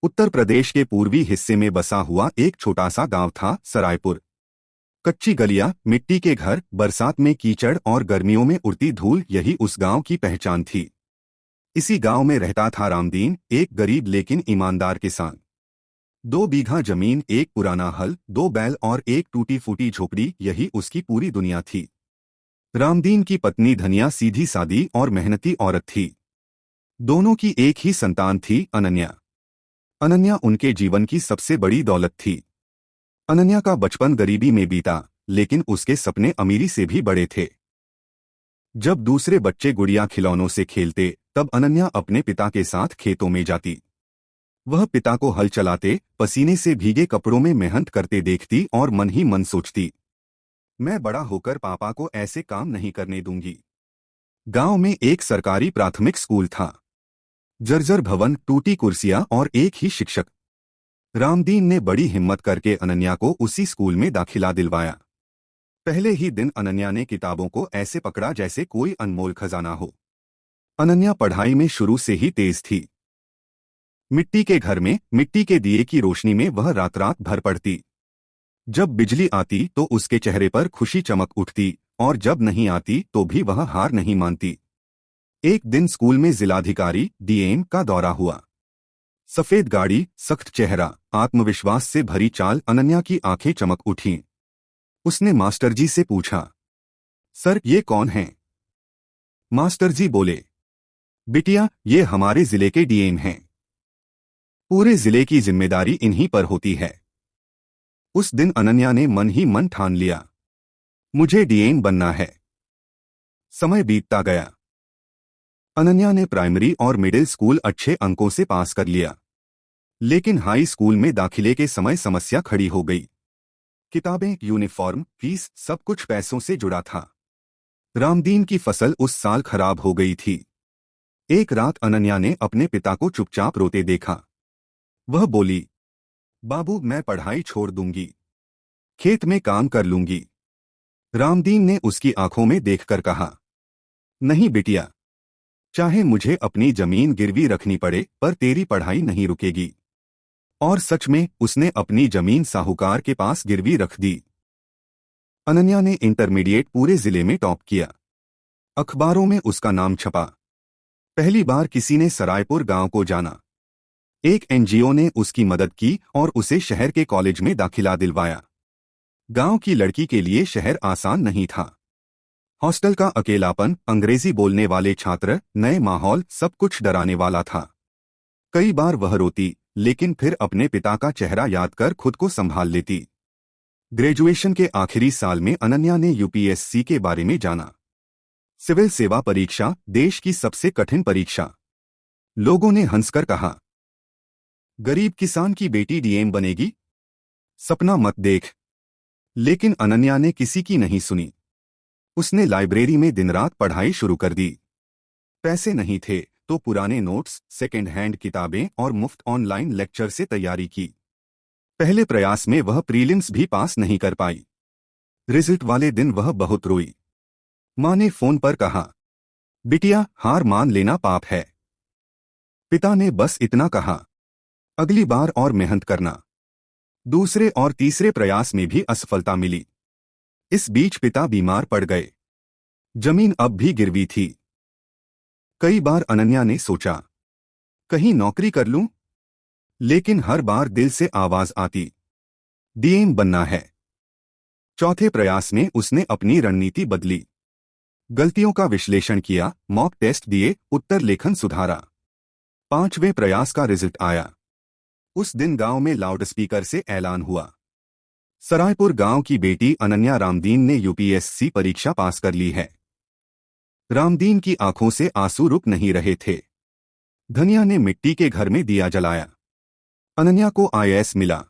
उत्तर प्रदेश के पूर्वी हिस्से में बसा हुआ एक छोटा सा गांव था सरायपुर। कच्ची गलियां, मिट्टी के घर, बरसात में कीचड़ और गर्मियों में उड़ती धूल, यही उस गांव की पहचान थी। इसी गांव में रहता था रामदीन, एक गरीब लेकिन ईमानदार किसान। 2 बीघा जमीन, एक पुराना हल, 2 बैल और एक टूटी फूटी झोपड़ी, यही उसकी पूरी दुनिया थी। रामदीन की पत्नी धनिया सीधी सादी और मेहनती औरत थी। दोनों की एक ही संतान थी, अनन्या। अनन्या उनके जीवन की सबसे बड़ी दौलत थी। अनन्या का बचपन गरीबी में बीता, लेकिन उसके सपने अमीरी से भी बड़े थे। जब दूसरे बच्चे गुड़िया खिलौनों से खेलते, तब अनन्या अपने पिता के साथ खेतों में जाती। वह पिता को हल चलाते, पसीने से भीगे कपड़ों में मेहनत करते देखती और मन ही मन सोचती, मैं बड़ा होकर पापा को ऐसे काम नहीं करने दूंगी। गांव में एक सरकारी प्राथमिक स्कूल था। जर्जर भवन, टूटी कुर्सियां और एक ही शिक्षक। रामदीन ने बड़ी हिम्मत करके अनन्या को उसी स्कूल में दाखिला दिलवाया। पहले ही दिन अनन्या ने किताबों को ऐसे पकड़ा जैसे कोई अनमोल खजाना हो। अनन्या पढ़ाई में शुरू से ही तेज थी। मिट्टी के घर में, मिट्टी के दिए की रोशनी में वह रात रात भर पढ़ती। जब बिजली आती तो उसके चेहरे पर खुशी चमक उठती, और जब नहीं आती तो भी वह हार नहीं मानती। एक दिन स्कूल में जिलाधिकारी डीएम का दौरा हुआ। सफेद गाड़ी, सख्त चेहरा, आत्मविश्वास से भरी चाल, अनन्या की आंखें चमक उठीं। उसने मास्टर जी से पूछा, सर ये कौन हैं? मास्टर जी बोले, बिटिया ये हमारे जिले के डीएम हैं। पूरे जिले की जिम्मेदारी इन्हीं पर होती है। उस दिन अनन्या ने मन ही मन ठान लिया, मुझे डीएम बनना है। समय बीतता गया। अनन्या ने प्राइमरी और मिडिल स्कूल अच्छे अंकों से पास कर लिया, लेकिन हाई स्कूल में दाखिले के समय समस्या खड़ी हो गई। किताबें, यूनिफॉर्म, फीस, सब कुछ पैसों से जुड़ा था। रामदीन की फसल उस साल खराब हो गई थी। एक रात अनन्या ने अपने पिता को चुपचाप रोते देखा। वह बोली, बाबू मैं पढ़ाई छोड़ दूंगी, खेत में काम कर लूंगी। रामदीन ने उसकी आंखों में देखकर कहा, नहीं बिटिया, चाहे मुझे अपनी जमीन गिरवी रखनी पड़े, पर तेरी पढ़ाई नहीं रुकेगी। और सच में उसने अपनी जमीन साहूकार के पास गिरवी रख दी। अनन्या ने इंटरमीडिएट पूरे जिले में टॉप किया। अखबारों में उसका नाम छपा। पहली बार किसी ने सरायपुर गांव को जाना। एक एनजीओ ने उसकी मदद की और उसे शहर के कॉलेज में दाखिला दिलवाया। गांव की लड़की के लिए शहर आसान नहीं था। हॉस्टल का अकेलापन, अंग्रेजी बोलने वाले छात्र, नए माहौल, सब कुछ डराने वाला था। कई बार वह रोती, लेकिन फिर अपने पिता का चेहरा याद कर खुद को संभाल लेती। ग्रेजुएशन के आखिरी साल में अनन्या ने यूपीएससी के बारे में जाना। सिविल सेवा परीक्षा, देश की सबसे कठिन परीक्षा। लोगों ने हंसकर कहा, गरीब किसान की बेटी डीएम बनेगी, सपना मत देख। लेकिन अनन्या ने किसी की नहीं सुनी। उसने लाइब्रेरी में दिन रात पढ़ाई शुरू कर दी। पैसे नहीं थे तो पुराने नोट्स, सेकेंड हैंड किताबें और मुफ्त ऑनलाइन लेक्चर से तैयारी की। पहले प्रयास में वह प्रीलिम्स भी पास नहीं कर पाई। रिजल्ट वाले दिन वह बहुत रोई। मां ने फोन पर कहा, बिटिया हार मान लेना पाप है। पिता ने बस इतना कहा, अगली बार और मेहनत करना। दूसरे और तीसरे प्रयास में भी असफलता मिली। इस बीच पिता बीमार पड़ गए। जमीन अब भी गिरवी थी। कई बार अनन्या ने सोचा, कहीं नौकरी कर लूं, लेकिन हर बार दिल से आवाज आती, डीएम बनना है। चौथे प्रयास में उसने अपनी रणनीति बदली। गलतियों का विश्लेषण किया, मॉक टेस्ट दिए, उत्तर लेखन सुधारा। 5वें प्रयास का रिजल्ट आया। उस दिन गांव में लाउडस्पीकर से ऐलान हुआ, सरायपुर गांव की बेटी अनन्या रामदीन ने यूपीएससी परीक्षा पास कर ली है। रामदीन की आंखों से आंसू रुक नहीं रहे थे। धनिया ने मिट्टी के घर में दिया जलाया। अनन्या को आईएएस मिला।